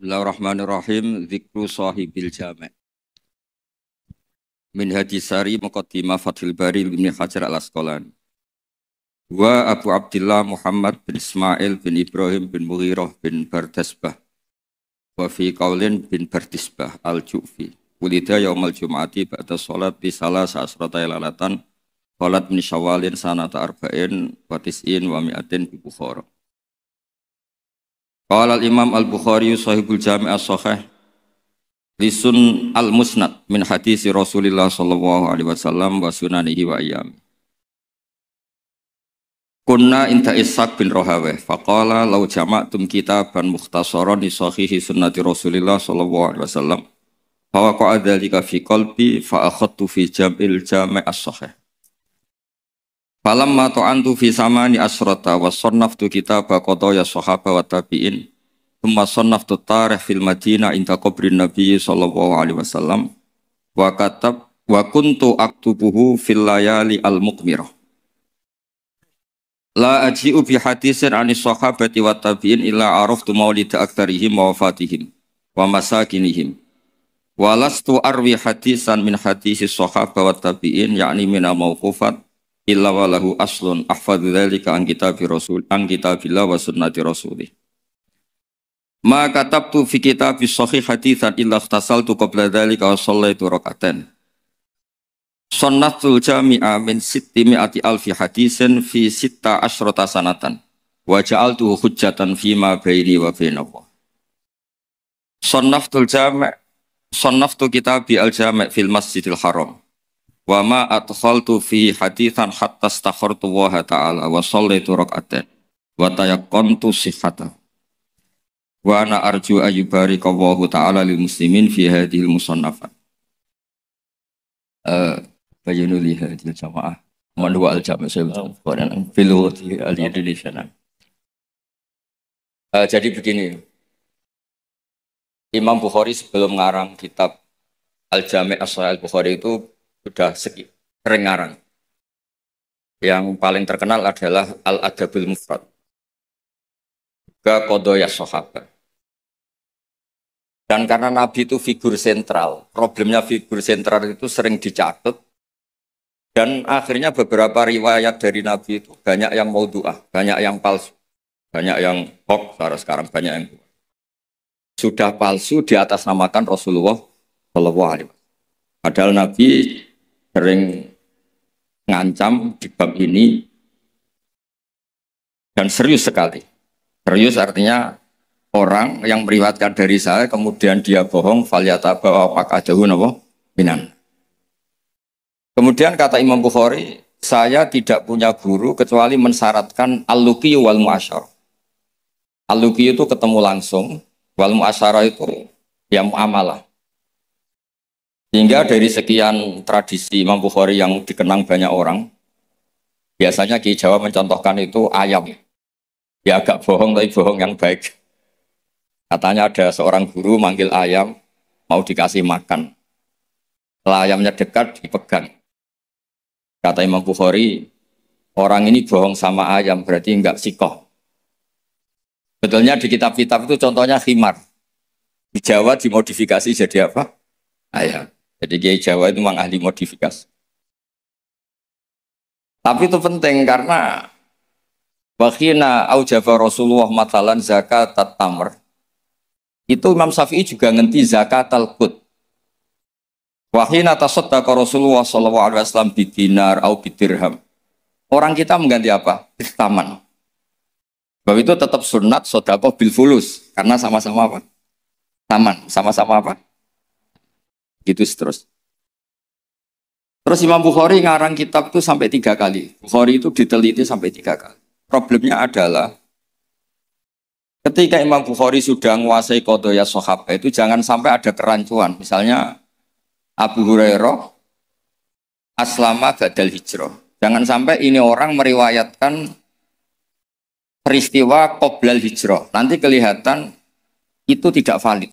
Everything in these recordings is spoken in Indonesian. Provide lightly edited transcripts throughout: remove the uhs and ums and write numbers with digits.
Bismillahirrahmanirrahim. Dzikru sahibil jami'. Min hadisari muqaddimah Fathul Bari Ibnu Hajar al-Asqalani. Wa Abu Abdillah Muhammad bin Ismail bin Ibrahim bin Mughirah bin Bardasbah. Wa fi qaulin bin Bardisbah al-Ju'fi. Wulida yaumal Jum'ati ba'da sholat bi salah sa'asrata ilalatan. Sholat min syawalin sanata arba'in wa tis'in wa mi'atin bi Bukhara. Qala al-Imam al-Bukhari sahibul jami' as-sahih lisun al-musnad min hadisi Rasulillah sallallahu alaihi wasallam wa sunanihi wa ayyam. Kunna inta Ishaq bin Rahaweh faqala law jama'tum kitaban mukhtasaran li sahihi sunnati Rasulillah sallallahu alaihi wasallam fa waqa'a dzalika fi qalbi fa akhadtu fi jam'il jami' as-sahih. Falamma ta'antu fi samani asrata wa sannaftu kitaba qadaya sahaba wa tabi'in thumma sannaftu tarikh fil Madinah inda qabrin Nabi sallallahu alaihi wasallam wa kuntu aktubuhu fil layali al-muqmirah la aji'u bi hadisin anis sahabati wa tabi'in illa araftu maulida aktarihim wa wafatihim wa masakinihim wa lastu arwi hadisan min hadisi sahaba wa tabi'in yakni mina mauqufat illa walahu aslun ahfadzu dzalika an kitabillah wa sunnati rasulih. Ma katabtu fi kitabis sahih haditsan illa ikhtasaltu qabla dzalika wa shallaitu rak'atan. Sunnatul jami'a min 600 alfi hadisin fi 16 sanatan wa ja'altuhu hujjatan fi ma baini wa bainallah. Sannaftu kitabi al-jami' fil Masjidil Haram. Wa ma adkhaltu fi haditsan hatta astakhartu Allah ta'ala wa shallaitu rak'atan wa tayaqqantu sihhatahu wa ana arju ayyubarika Allah ta'ala lil muslimin fi hadhil musannafat. Bayanu li hadhil jamaah man huwa al-jami' fil al-Indonesia. Jadi begini, Imam Bukhari sebelum mengarang kitab Al-Jami' as-Sahih Al-Bukhari itu sudah sering ngarang. Yang paling terkenal adalah Al-Adabul Mufrad, juga Qadaya Sahabat. Dan karena Nabi itu figur sentral, problemnya figur sentral itu sering dicatat, dan akhirnya beberapa riwayat dari Nabi itu banyak yang maudhu'ah, banyak yang palsu, banyak yang hoax, sekarang banyak yang sudah palsu di atas namakan Rasulullah Shallallahu Alaihi Wasallam. Padahal Nabi sering ngancam di bab ini dan serius sekali. Serius artinya orang yang meriwayatkan dari saya kemudian dia bohong falyataba apakah jauh napa minan. Kemudian kata Imam Bukhari, saya tidak punya guru kecuali mensyaratkan al-luqi wal mu'asyarah. Al-luqi itu ketemu langsung, wal mu'asyarah itu ya muamalah. Sehingga dari sekian tradisi Imam Bukhari yang dikenang banyak orang, biasanya Ki Jawa mencontohkan itu ayam. Ya agak bohong, tapi bohong yang baik. Katanya ada seorang guru manggil ayam, mau dikasih makan. Setelah ayamnya dekat, dipegang. Kata Imam Bukhari, orang ini bohong sama ayam, berarti enggak sikoh. Betulnya di kitab-kitab itu contohnya khimar. Di Jawa dimodifikasi jadi apa? Ayam. Jadi Kiai Jawa itu memang ahli modifikasi. Tapi itu penting karena wakhina aujaba Rasulullah matalan zakat tamr. Itu Imam Syafi'i juga ngenti zakat al-qut. Wakhina tasaddaqa Rasulullah sallallahu alaihi wasallam bidinar au bidirham. Orang kita mengganti apa? Taman. Bahwa itu tetap sunat sedekah bil fulus karena sama-sama apa? Taman, sama-sama apa? Gitu terus. Terus Imam Bukhari ngarang kitab itu sampai 3 kali. Bukhari itu diteliti sampai 3 kali. Problemnya adalah ketika Imam Bukhari sudah menguasai qadaya sahabat itu jangan sampai ada kerancuan. Misalnya Abu Hurairah aslama ba'dal hijrah. Jangan sampai ini orang meriwayatkan peristiwa qoblal hijrah. Nanti kelihatan itu tidak valid.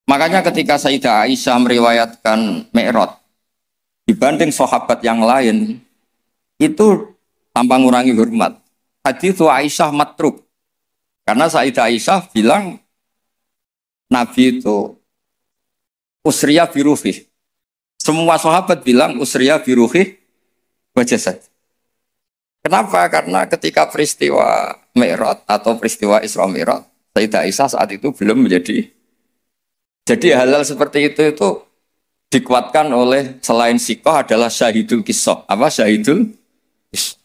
Makanya ketika Sayyidah Aisyah meriwayatkan Mi'raj dibanding sahabat yang lain itu tanpa ngurangi hormat. Hadits Aisyah matruk. Karena Sayyidah Aisyah bilang Nabi itu usriya biruhih. Semua sahabat bilang usriya biruhih wa jasad. Kenapa? Karena ketika peristiwa Mi'raj atau peristiwa Isra Mi'raj, Sayyidah Aisyah saat itu belum menjadi. Jadi hal-hal seperti itu dikuatkan oleh selain sikoh adalah syahidul kisah. Apa syahidul kisah?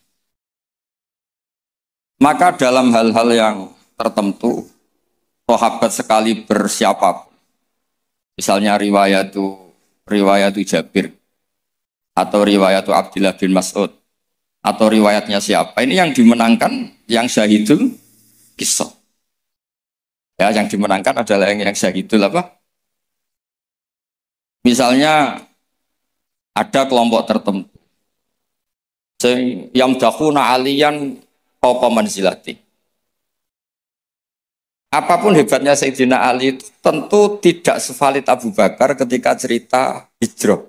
Maka dalam hal-hal yang tertentu, sahabat sekali bersiapa, misalnya riwayat Jabir, atau riwayat Abdullah bin Mas'ud, atau riwayatnya siapa, ini yang dimenangkan yang syahidul kisah. Ya, yang dimenangkan adalah yang syahidul apa? Misalnya ada kelompok tertentu yang dakhuna aliyan fawqa manzilati. Apapun hebatnya Sayyidina Ali itu tentu tidak sevalid Abu Bakar ketika cerita hijrah.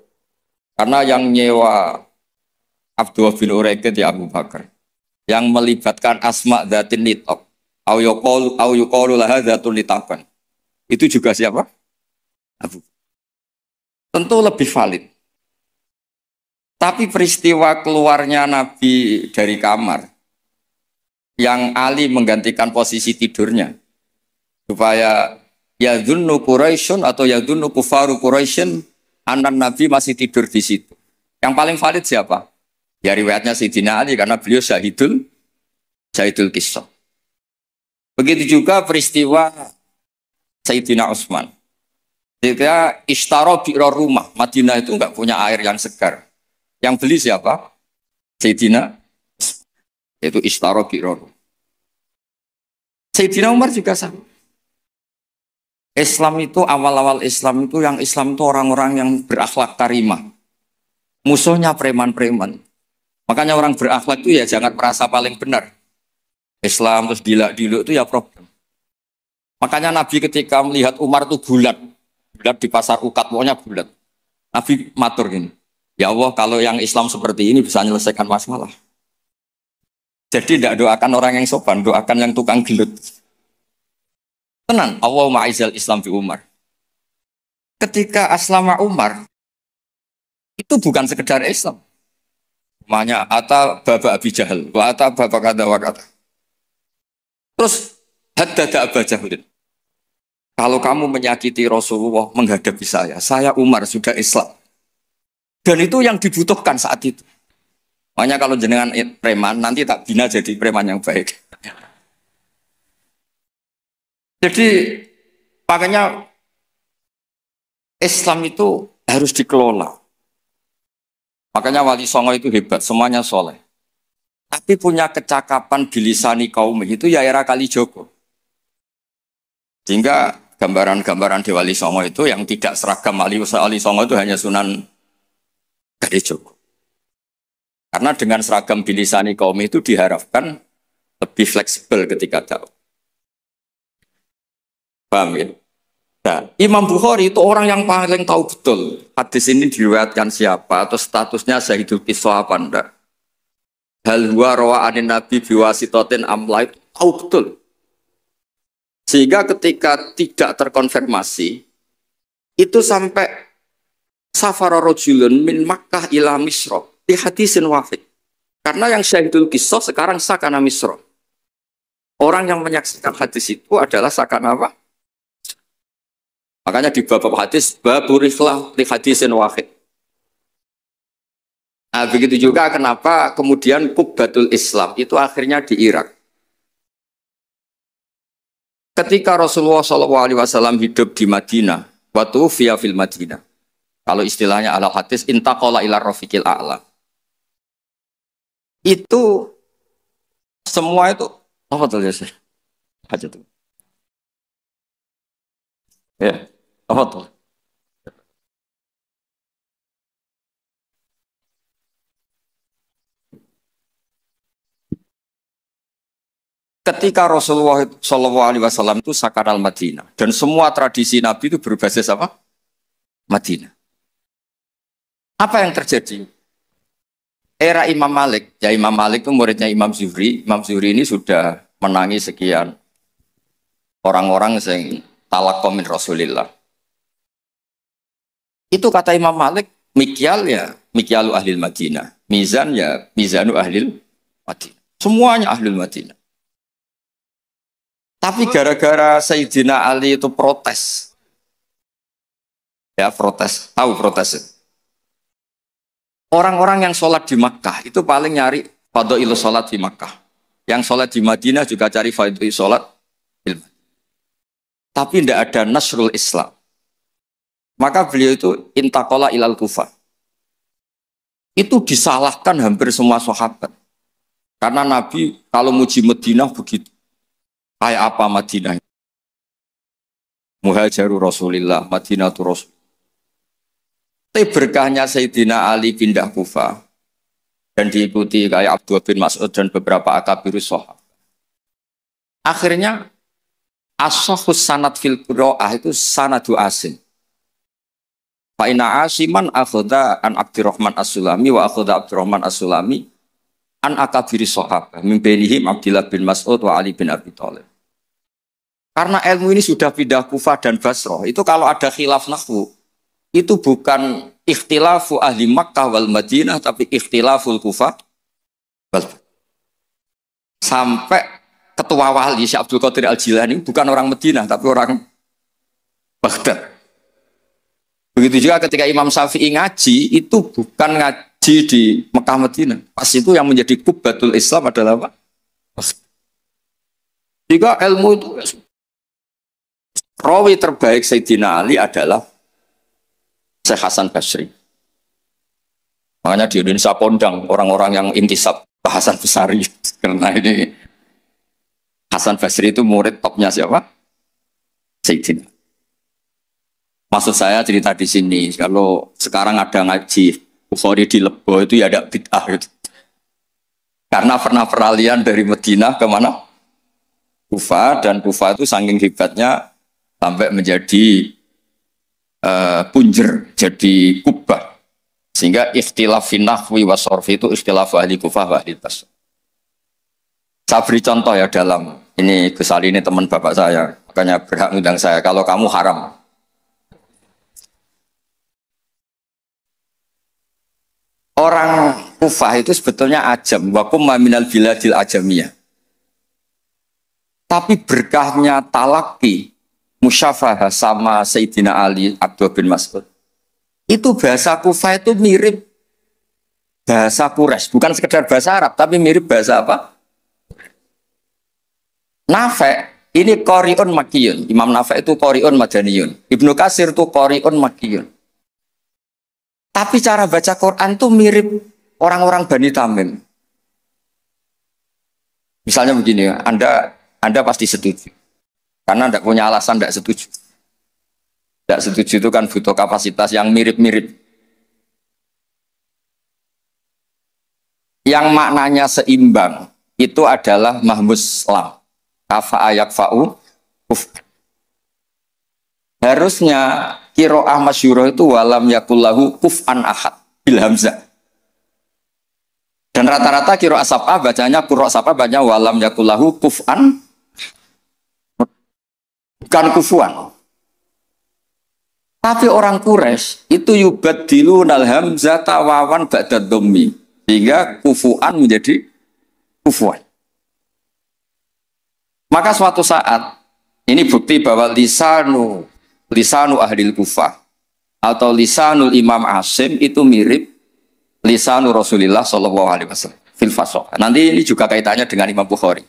Karena yang nyewa Abdullah bin Uraiqid ya Abu Bakar. Yang melibatkan asma dzatin nitaq. Au yuqalu laha dzatun nitaqan. Itu juga siapa? Abu. Tentu lebih valid. Tapi peristiwa keluarnya Nabi dari kamar yang Ali menggantikan posisi tidurnya supaya yadhunnu Quraisyun atau yadhunnu kufaru Quraisyun anak Nabi masih tidur di situ. Yang paling valid siapa? Ya riwayatnya Sayyidina Ali karena beliau syahidul kisah. Begitu juga peristiwa Sayyidina Utsman. Ketika ishtaro bi'ra rumah, Madinah itu enggak punya air yang segar. Yang beli siapa? Sayyidina, yaitu ishtaro bi'ra rumah. Sayyidina Umar juga sama. Islam itu, awal-awal Islam itu, yang Islam itu orang-orang yang berakhlak karimah. Musuhnya preman-preman. Makanya orang berakhlak itu ya jangan merasa paling benar. Islam terus dilak-diluk itu ya problem. Makanya Nabi ketika melihat Umar itu bulat di pasar Ukat, pokoknya bulat. Nabi matur gini, ya Allah kalau yang Islam seperti ini bisa menyelesaikan masalah. Jadi tidak doakan orang yang sopan, doakan yang tukang gelut. Tenang, Allahumma aizal Islam fi Umar. Ketika aslama Umar, itu bukan sekedar Islam. Namanya ata baba Abi Jahal, wa ata baba kata wa kata. Terus haddada Aba Jahlin. Kalau kamu menyakiti Rasulullah menghadapi saya Umar sudah Islam. Dan itu yang dibutuhkan saat itu. Makanya kalau jenengan preman, nanti tak bina jadi preman yang baik. Jadi, makanya Islam itu harus dikelola. Makanya Wali Songo itu hebat, semuanya soleh. Tapi punya kecakapan bilisani kaum itu ya era Kalijogo. Sehingga gambaran-gambaran di Wali Songo itu yang tidak seragam Wali Songo itu hanya Sunan Kalijogo. Karena dengan seragam bilisani kaum itu diharapkan lebih fleksibel ketika dakwah. Paham ya? Nah, Imam Bukhari itu orang yang paling tahu betul hadis ini diriwayatkan siapa atau statusnya syahidul kisah apa enggak. Hal huwa rawa'anin nabi biwasitotin amla itu tahu betul. Sehingga ketika tidak terkonfirmasi, itu sampai safara rajulun min Makkah ila Misra di hadisin wahid. Karena yang syahidul kisah sekarang sakana Misra. Orang yang menyaksikan hadis itu adalah sakana apa? Makanya di bab hadis baburiflah di hadisin wahid. Nah, begitu juga kenapa kemudian Qubbatul Islam itu akhirnya di Irak. Ketika Rasulullah SAW hidup di Madinah, waktu via fil Madinah. Kalau istilahnya ala hadis intaqala ila rafiqil a'la. Itu semua itu apa tuh ya sih? Aja tuh. Ya, apa tuh? Ketika Rasulullah SAW itu sakanal Madinah dan semua tradisi Nabi itu berbasis apa? Madinah. Apa yang terjadi? Era Imam Malik, ya Imam Malik itu muridnya Imam Zuhri. Imam Zuhri ini sudah menangi sekian orang-orang yang talaqqa min Rasulillah. Itu kata Imam Malik, mikyal ya mikyalu ahlil Madinah, mizan ya mizanu ahlil Madinah. Semuanya ahlul Madinah. Tapi gara-gara Sayyidina Ali itu protes. Ya protes, tahu protes. Orang-orang yang sholat di Makkah itu paling nyari fadhailu sholat di Makkah. Yang sholat di Madinah juga cari fadhailu sholat. Tapi tidak ada nasrul Islam. Maka beliau itu intaqala ilal Kufah. Itu disalahkan hampir semua sahabat. Karena Nabi kalau muji Madinah begitu. Kayak apa Madinah? Muhajiru Rasulillah, Madinatu Rasul. Tapi berkahnya Sayyidina Ali pindah Kufah dan diikuti kayak Abdullah bin Mas'ud dan beberapa akabirus sahabat. Akhirnya as-sahhus sanad fil qiraah itu sanadu asin. Fa inna asiman akhadha an Abdurrahman As-Sulami wa akhadha Abdurrahman As-Sulami an akabiri sahabat min bainihim Abdullah bin Mas'ud wa Ali bin Abi Thalib. Karena ilmu ini sudah pindah Kufah dan Basrah, itu kalau ada khilaf nahwu, itu bukan ikhtilafu ahli Makkah wal Madinah, tapi ikhtilaful Kufah wal. Sampai ketua wali Syekh Abdul Qadir Al-Jilani bukan orang Madinah, tapi orang Baghdad. Begitu juga ketika Imam Syafi'i ngaji, itu bukan ngaji di Mekah Madinah. Pas itu yang menjadi kubbatul Islam adalah apa? Jika ilmu itu, rawi terbaik Sayyidina Ali adalah Syekh Hasan Basri. Makanya di Indonesia kondang orang-orang yang intisab Hasan Basri. Karena ini Hasan Basri itu murid topnya siapa? Sayyidina. Maksud saya cerita di sini, kalau sekarang ada ngaji Bukhari di Lebo itu ya ada bid'ah gitu. Karena pernah peralihan dari Madinah ke mana? Kufah, dan Kufah itu saking hebatnya sampai menjadi punjer, jadi kubah. Sehingga ikhtilaf fin nahwi wa sharfi itu ikhtilaf ahli Kufah wa ahli Basrah. Saya beri contoh ya dalam ini, Gus Ali ini teman bapak saya, makanya berhak undang saya. Kalau kamu haram, orang Kufah itu sebetulnya ajam, wa kumma minal biladil ajamiyah. Tapi berkahnya talaki musyafahah sama Sayyidina Ali, Abdullah bin Mas'ud, itu bahasa Kufah itu mirip bahasa Quraisy, bukan sekedar bahasa Arab, tapi mirip bahasa apa? Nafi' ini qari'un makkiyun. Imam Nafi' itu qari'un madaniyun. Ibnu Katsir itu qari'un makkiyun. Tapi cara baca Quran itu mirip orang-orang Bani Tamim. Misalnya begini, Anda pasti setuju. Karena tidak punya alasan tidak setuju. Tidak setuju itu kan butuh kapasitas yang mirip-mirip. Yang maknanya seimbang itu adalah mahmus lam. Kafa ayak fa'u kuf. Harusnya qiraah masyhurah itu walam yakullahu kuf'an ahad bil hamzah. Dan rata-rata qiraah sab'ah bacanya qiraah sab'ah bacanya walam yakullahu kuf'an, bukan kufuan. Tapi orang Quraisy itu yubaddilunal hamzata wawan ba'da dhammi, sehingga kufuan menjadi kufuan. Maka suatu saat ini bukti bahwa lisanu ahlil Kufah atau lisanul Imam Asim itu mirip lisanu Rasulullah sallallahu alaihi wasallam fil fasah. Nanti ini juga kaitannya dengan Imam Bukhari.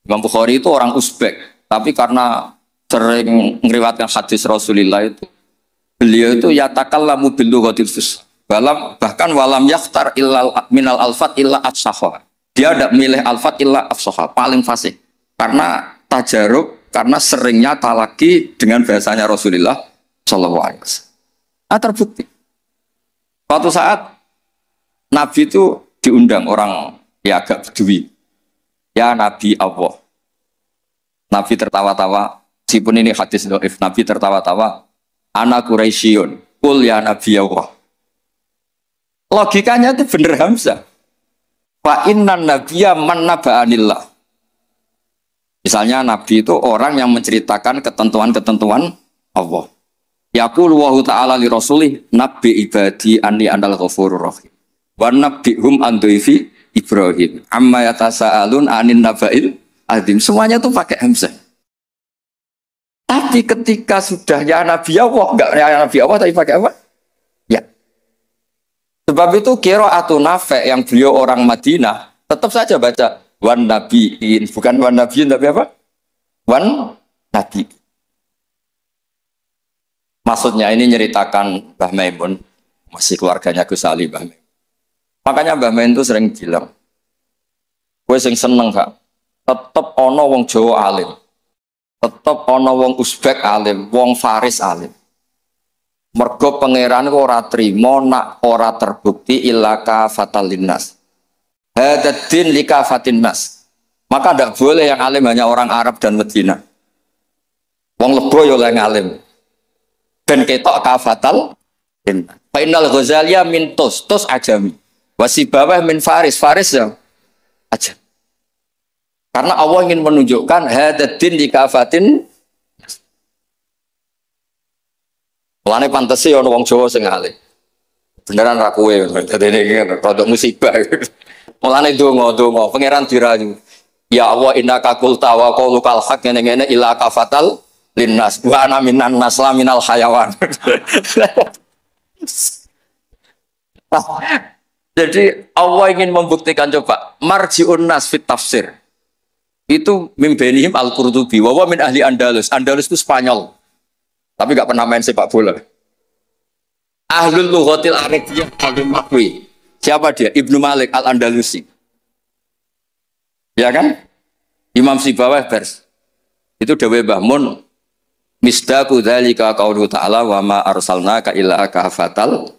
Imam Bukhari itu orang Uzbek, tapi karena sering meriwayatkan hadis Rasulullah itu, beliau itu yatakallamu bil lughatil fusha. Bahkan walam yakhtar illa minal alfat illa afsahha. Dia tidak milih alfat illa afsahha, paling fasih. Karena tajarub, karena seringnya talaki dengan bahasanya Rasulullah sallallahu alaihi wasallam. Terbukti. Suatu saat Nabi itu diundang orang ya agak bedui. Ya Nabi Allah. Nabi tertawa-tawa. Meskipun ini hadis dhaif, Nabi tertawa-tawa. Ana Quraisyun, qul ya Nabi Allah. Logikanya itu bener Hamzah. Fa innan nabiyya man naba'anillah. Misalnya Nabi itu orang yang menceritakan ketentuan-ketentuan Allah. Yaqulu wa ta'ala li rasulih nabbi ibadi anni anal ghafurur rahim. Wa nabbihum an dhaifi Ibrahim. Amma yatasaalun anin naba'il azim. Semuanya itu pakai hamzah. Tapi ketika sudah ya Nabi Allah, enggak ya Nabi Allah tapi pakai apa? Ya. Sebab itu qiraatun Nafi' yang beliau orang Madinah tetap saja baca wan nabiin, bukan wan nabiin tapi apa? Wan nabi. Maksudnya ini nyeritakan Mbah Maimun, masih keluarganya Gus Ali Mbah Maimun. Makanya Mbah Maimun itu sering bilang, gue sing seneng Kak, tetep ono wong Jawa alim. Tetep ana wong Uzbek alim, wong Faris alim. Mergo pangeran ora trima nak ora terbukti ilaka fatal linnas. Hadaddin likafatin nas. Maka tidak boleh yang alim hanya orang Arab dan Medina. Wong lebo yo oleh ngalim. Ben ketok kafatal linnas. Fa innal Ghazaliya min tus ajami. Wasibawah min Faris ya aja. Karena Allah ingin menunjukkan hadaddin likafatin. Mulane pantese ana wong Jawa sing alim. Beneran ra kowe. Dadi iki rada musibah. Mulane donga pangeran dirayu. Ya Allah innaka qulta wa qaulukal haq ngene-ngene ila kafatal linnas wa ana minan nas la minal hayawan. Jadi Allah ingin membuktikan coba marji'un nas fit tafsir. Itu mimbenihim al-Qurtubi wa min ahli Andalus. Andalus itu Spanyol. Tapi enggak pernah main sepak bola. Ahlul lughatil arabiyyah al-Makwi. Siapa dia? Ibnu Malik al-Andalusi. Ya kan? Imam Sibawah pers. Itu dawe Mbah Mun misdaqu dzalika qaulu ta'ala wa ma arsalnaka illa kafatal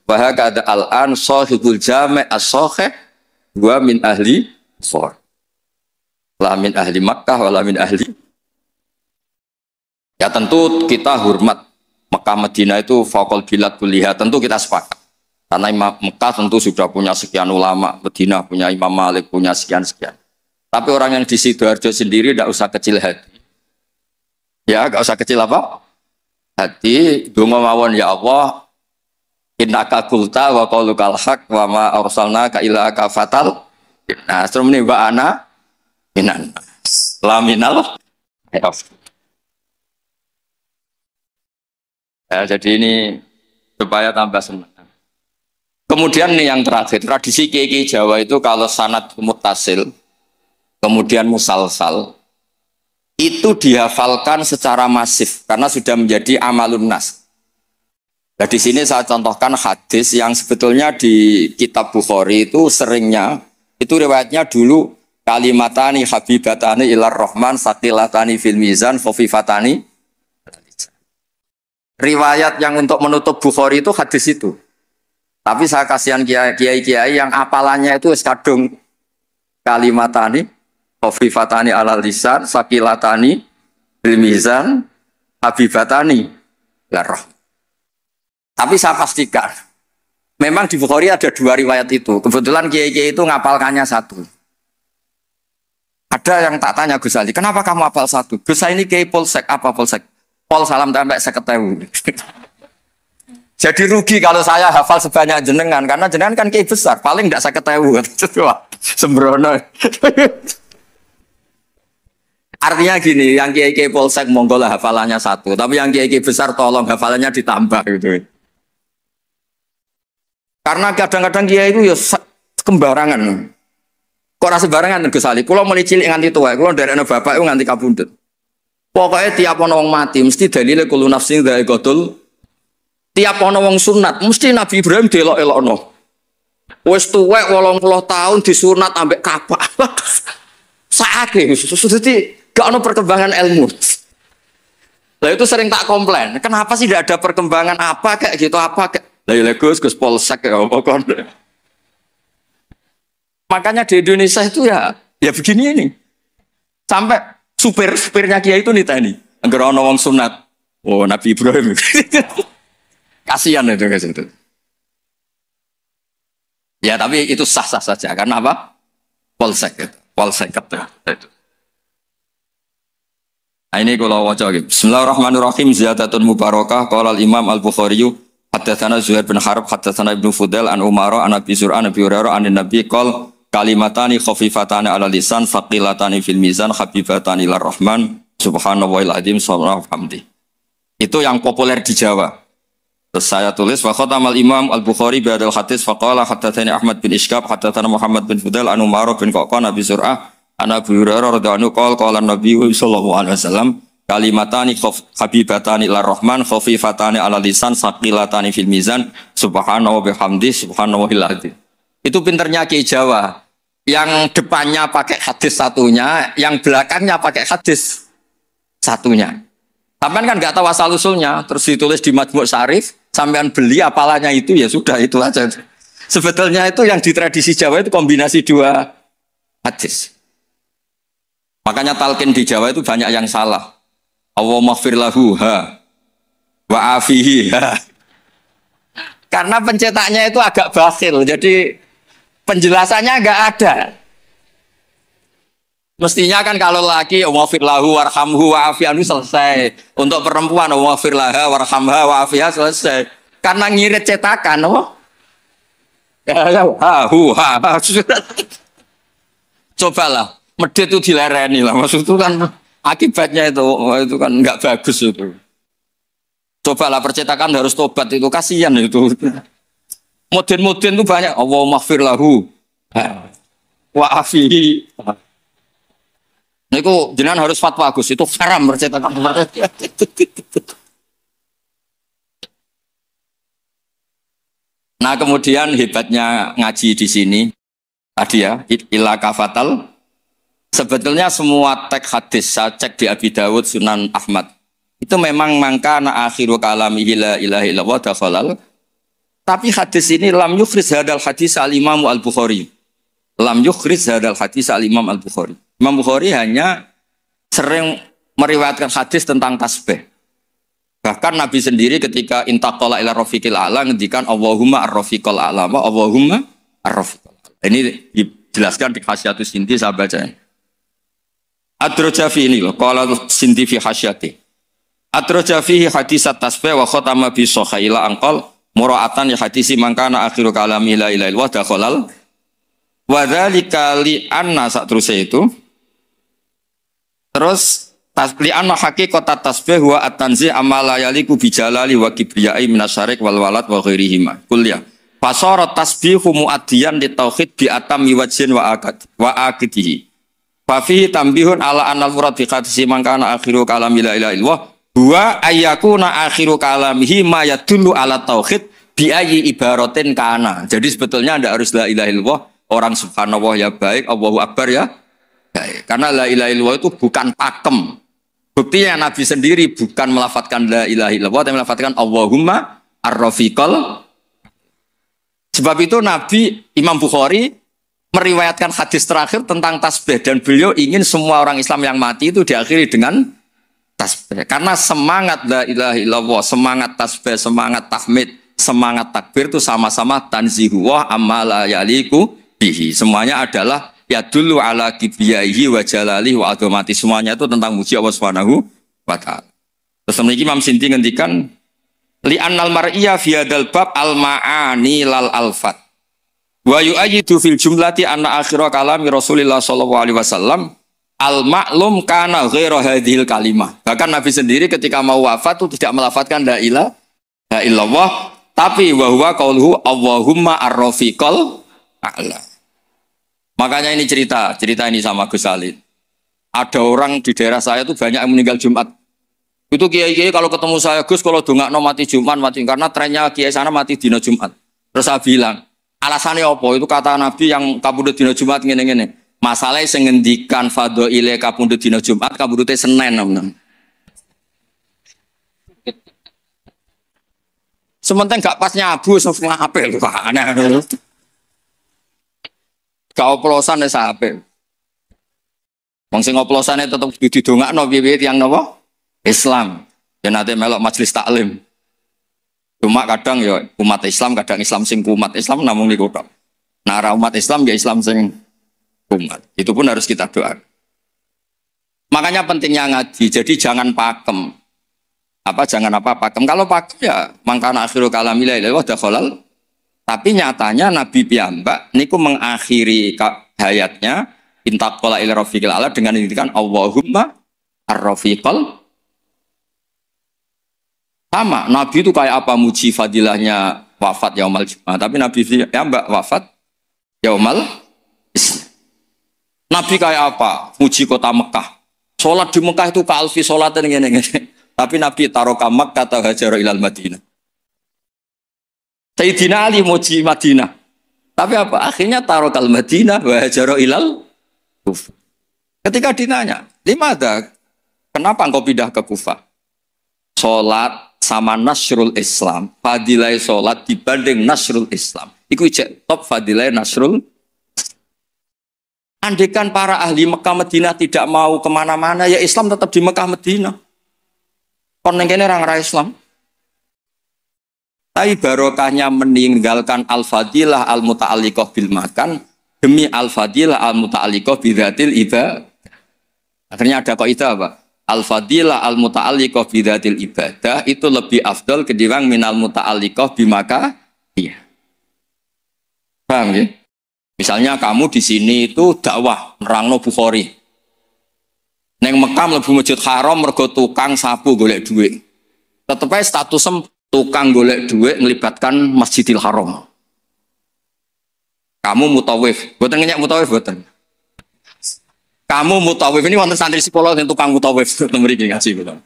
wa hakada al-an sahibul jami' as-sahih wa min ahli for. La min ahli Makkah wa la min ahli. Ya tentu kita hormat Mekah Madinah itu faqul bilad kuliah, tentu kita sepakat. Karena Imam Mekah tentu sudah punya sekian ulama, Madinah punya Imam Malik, punya sekian-sekian. Tapi orang yang di Sidoarjo sendiri tidak usah kecil hati. Ya, enggak usah kecil apa? Hati, donga mawon ya Allah, innaka qulta wa qaulukal haq wa ma arsalnaka illa kafatal. Nah, seterusnya wa ana minan laminal. Ya, jadi ini supaya tambah senang. Kemudian nih yang terakhir, tradisi kiai Jawa itu kalau sanad muttasil, kemudian musalsal, itu dihafalkan secara masif karena sudah menjadi amalun nas. Nah, di sini saya contohkan hadis yang sebetulnya di kitab Bukhari itu seringnya, itu riwayatnya dulu kalimatani habibatani ilar rahman saqilatani fil mizan khofifatani. Riwayat yang untuk menutup Bukhari itu hadis itu. Tapi saya kasihan kiai-kiai yang apalannya itu kadung kalimatani khofifatani ala lisan saqilatani fil mizan habibatani ilar rahman. Tapi saya pastikan, memang di Bukhari ada dua riwayat itu. Kebetulan kiai-kiai itu ngapalkannya satu. Ada yang tak tanya Gus Ali, kenapa kamu hafal satu? Gus ini kiai polsek, apa polsek? Pol salam tempe 50.000. Jadi rugi kalau saya hafal sebanyak jenengan, karena jenengan kan kiai besar, paling tidak 50.000. Sembrono. Artinya gini, yang kiai-kiai polsek monggo lah hafalannya satu, tapi yang kiai-kiai besar tolong hafalannya ditambah gitu. Karena kadang-kadang kiai itu ya kembarangan. Kok rasa sembarangan Gus Ali? Kulo mulai cilik nganti tua, kulo dari anak bapak itu nganti kabundut. Pokoknya tiap ana wong mati mesti dalile kulo nafsin dha'iqatul. Tiap ana wong sunat mesti Nabi Ibrahim delok-elokno. Wis tuwek 80 tahun disunat ambek kapak. Saake dadi gak ana perkembangan ilmu. Lah itu sering tak komplain. Kenapa sih tidak ada perkembangan apa kayak gitu apa kayak lah ya Gus polsek ya apa kon. Makanya di Indonesia itu ya begini ini. Sampai supirnya Kiai itu nitani. Angger ana wong sunat. Oh, Nabi Ibrahim. Kasihan itu guys itu. Ya tapi itu sah-sah saja karena apa? Polsek itu. Polsek itu. Nah, ini kalau waca gitu. Bismillahirrahmanirrahim. Ziyadatun mubarakah. Qala al-Imam Al-Bukhari haddatsana Zuhair bin Harb haddatsana Ibnu Fudail an Umar an Abi Zur'ah an Abi Hurairah an Nabi qol kalimatani khafifatani ala lisan faqilatani fil mizan habibatani lir rahman subhanallahil azim subhanallahi hamdi. Itu yang populer di Jawa. Terus saya tulis wa khatamal Imam Al-Bukhari bi hadzal hadis faqala haddatsani Ahmad bin Ishqab haddatsana Muhammad bin Fudail an Umar bin Qaqan Abi Zur'ah an Abi Hurairah radhiyallahu anhu qala Nabi sallallahu alaihi wasallam kalimatani habibatani lir rahman khafifatani ala lisan saqilatani fil mizan subhanahu wa bihamdi subhanallahil azim. Itu pinternya Ki Jawa. Yang depannya pakai hadis satunya, yang belakangnya pakai hadis satunya. Sampean kan nggak tahu asal usulnya, terus ditulis di Majmu' Syarif, sampean beli apalannya itu ya sudah itu aja. Sebetulnya itu yang di tradisi Jawa itu kombinasi dua hadis. Makanya talqin di Jawa itu banyak yang salah. Allahumma ighfir lahu ha wa afihi ha. Karena pencetaknya itu agak bakhil, jadi penjelasannya nggak ada. Mestinya kan kalau laki wafir lahu warhamhu wa afianu selesai. Untuk perempuan wafir laha warhamha wa afiha selesai. Karena ngirit cetakan, oh. Cobalah, medit itu dilereni lah. Maksud itu kan akibatnya itu kan nggak bagus itu. Cobalah percetakan harus tobat itu kasihan itu. Mudin itu banyak. Allahumma ighfir lahu wa afihi. Niku jenengan harus fatwa Gus, itu haram percetakan. Nah, kemudian hebatnya ngaji di sini tadi ya, ila kafatal. Sebetulnya semua teks hadis saya cek di Abi Dawud, Sunan Ahmad. Itu memang mangkana akhiru kalamihi la ilaha illallah dakhalal. Tapi hadis ini lam yukhriz hadal hadis al-Imam Al-Bukhari. Lam yukhriz hadal hadis al-Imam Al-Bukhari. Imam Bukhari hanya sering meriwayatkan hadis tentang tasbih. Bahkan Nabi sendiri ketika intaqala ila rafiqil a'la ngendikan Allahumma ar-rafiqal a'la, Allahumma ar-rafiqal a'la. Ini dijelaskan di Hasyiatus Sinti, saya baca. Ad-Rajafi ini loh, qala Sinti fi hasyati. Ad-Rajafi hadisat tasbih wa khatama bi sahila anqal mura'atan ya hadisi mangkana akhiru kalami la ilaha illallah dakhalal wa dzalika li anna satruse itu. Terus tasbih anna haqiqatat tasbih wa at-tanzih amala yaliku bijalali wa kibriyai minasyarik wal walad wa ghairihima kulliyah fasarat tasbihu muaddiyan li tauhid bi atammi wajhin wa aqidihi fa fihi tambihun ala anal murad bi qadsi man kana akhiru kalami la ilaha illallah huwa ayyakuna akhiru kalamihi ma yadullu ala tauhid bi ayyi ibaratin kana. Jadi sebetulnya tidak harus la ilaha illallah, orang subhanallah ya baik, Allahu akbar ya baik. Karena la ilaha illallah itu bukan pakem. Buktinya Nabi sendiri bukan melafadzkan la ilaha illallah, tapi melafadzkan Allahumma ar-rafiqal. Sebab itu Nabi Imam Bukhari meriwayatkan hadis terakhir tentang tasbih dan beliau ingin semua orang Islam yang mati itu diakhiri dengan tasbih. Karena semangat la ilaha illallah, semangat tasbih, semangat tahmid, semangat takbir itu sama-sama tanzihuwah amma la yaliku bihi. Semuanya adalah ya dulu ala kibriyaihi wa jalalihi wa azamati. Semuanya itu tentang muji Allah Subhanahu wa taala. Terus Imam Sinti ngendikan li annal mar'iyya fi hadzal bab al ma'ani lal alfat wa yu'ayyidu fil jumlati anna akhira kalami Rasulillah sallallahu alaihi wasallam al ma'lum kana ghairu hadhil kalimah. Bahkan Nabi sendiri ketika mau wafat itu tidak melafadzkan la ilaha illallah, tapi wa huwa qauluhu Allahumma ar-rafiqal a'la. Makanya ini cerita ini sama Gus Salid. Ada orang di daerah saya itu banyak yang meninggal Jumat. Itu kiai-kiai kalau ketemu saya, Gus kalau dongakno mati Jumat mati, karena trennya kiai sana mati dina Jumat. Terus saya bilang, alasannya apa? Itu kata Nabi yang kabudut dina Jumat ngene-ngene. Masalahnya sing ngendikan fadhaile kabudut dina Jumat, kabudute Senin namanya. Sementing gak pas nyabu semua apel kok aneh. Kau oplosan ya sampai. Wong sing oplosane tetep didongakno piye-piye tiyang napa? Islam. Ya nanti melok majelis taklim. Cuma kadang ya umat Islam, kadang Islam sing umat Islam namung niku tok. Nah, umat Islam ya Islam sing umat. Itu pun harus kita doa. Makanya pentingnya ngaji. Jadi jangan pakem. Jangan pakem. Kalau pakem ya mangkana akhiru kalamila ilahi wa dakhalal. Tapi nyatanya Nabi piyambak niku mengakhiri hayatnya intaqala ila rafiqil ala dengan ngendikan Allahumma ar-rafiqal. Sama, Nabi itu kayak apa muji fadilahnya wafat yaumal Jumat. Tapi Nabi piyambak wafat yaumal Islam. Nabi kayak apa? Muji kota Mekah. Sholat di Mekah itu kalfi sholatin ngene. Tapi Nabi taroka Makkah atau hajar ilal Madinah. Sayyidina Ali muji Madinah. Tapi apa? Akhirnya tarokal Madinah wa hajar ilal Kufah. Ketika ditanya, "Limada? Kenapa engkau pindah ke Kufah?" Sholat sama nasrul Islam. Fadilai sholat dibanding nasrul Islam. Iku cek top fadilai nasrul. Andaikan para ahli Mekah Madinah tidak mau kemana-mana, ya Islam tetap di Mekah Madinah. Kon kene orang Islam. Tapi barokahnya meninggalkan al-fadilah al-muta'alliqah bil makan demi al-fadilah al-muta'alliqah bidzatil ibadah. Akhirnya ada kaidah apa? Al-fadilah al-muta'alliqah bidzatil ibadah itu lebih afdal ketimbang minal muta'alliqah bimaka. Iya. Paham ya? Misalnya kamu di sini itu dakwah nerangno Bukhari. Neng Mekah mlebu Masjid Haram mergo tukang sapu golek duit. Tetep ae statusem tukang golek duit melibatkan Masjidil Haram. Kamu mutawif, boten ngenyek mutawif boten. Kamu mutawif ini wonten santri sekolah yang tukang mutawif mriki ngaji kula.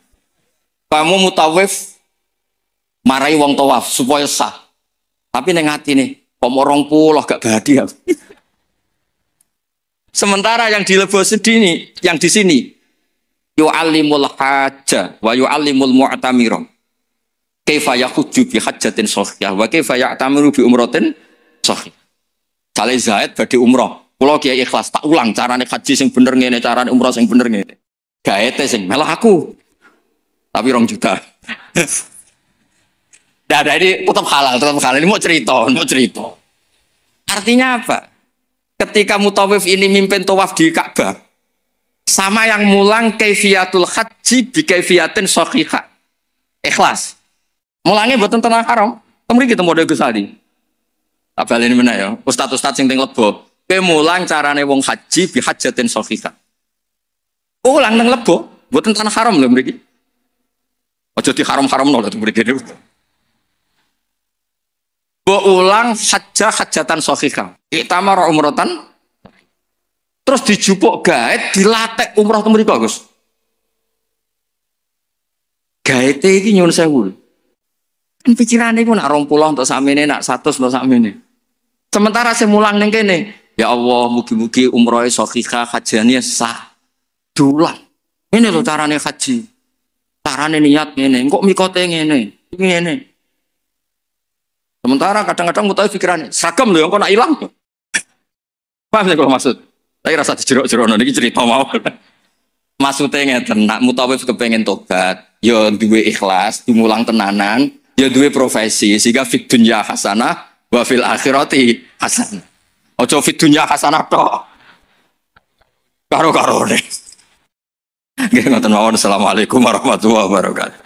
Kamu mutawif marai wong tawaf supaya sah. Tapi neng atine Pomorong puloh gak bahagia. Sementara yang dilebos sini, yang di sini, yu'allimul hajjah wa yu'allimul mu'tamira. Kaifa yakhudju bi hajjatin shahihah wa kaifa ya'tamiru bi umratin shahih. Sale Zaid badhe umrah. Kula kiai ikhlas tak ulang carane haji sing bener ngene, carane umrah sing bener ngene. Gaete sing melah aku. Tapi 2 juta. Nah, ini tetap halal. Ini mau cerita. Artinya apa? Ketika mutawif ini mimpin tawaf di Ka'bah, sama yang mulang kaifiyatul haji bi kaifiyatin shahihah. Ikhlas. Mulangnya boten tenang haram. Kemriki kita model Gus Ali. Abal ini mana ya? Ustaz-ustaz sing teng Lebo. Kowe mulang carane wong haji bi hajjatin shahihah. Ulang nang Lebo, boten tanah haram lho mriki. Aja di haram-haramno lho mriki. Ulang hajatan shahihah. Iktamar umratan. Terus dijupuk gaet dilatek umrah ke mriko, Gus. Gaete iki nyuwun sewu. Kan pikirane iku nak 20 untuk sakmene, nak 100 untuk sakmene. Sementara saya mulang ning kene, ya Allah mugi-mugi umrohe shahihah hajane sah. Dulang. Ini lho carane haji. Carane niat ngene, kok mikote ngene. Ngene. Sementara kadang-kadang mutawif pikirannya seragam loh yang kok nak hilang. Paham ya kalau maksud? Tapi rasa jerok-jerok ini cerita mau. Maksudnya ngeten, nak mutawif kepengen tobat, ya duwe ikhlas, dimulang tenanan, ya duwe profesi sehingga fid dunya hasanah wa fil akhirati hasanah. Ojo fid dunya hasanah tok. Karo-karo deh. Nggih ngoten mawon. Assalamualaikum warahmatullahi wabarakatuh.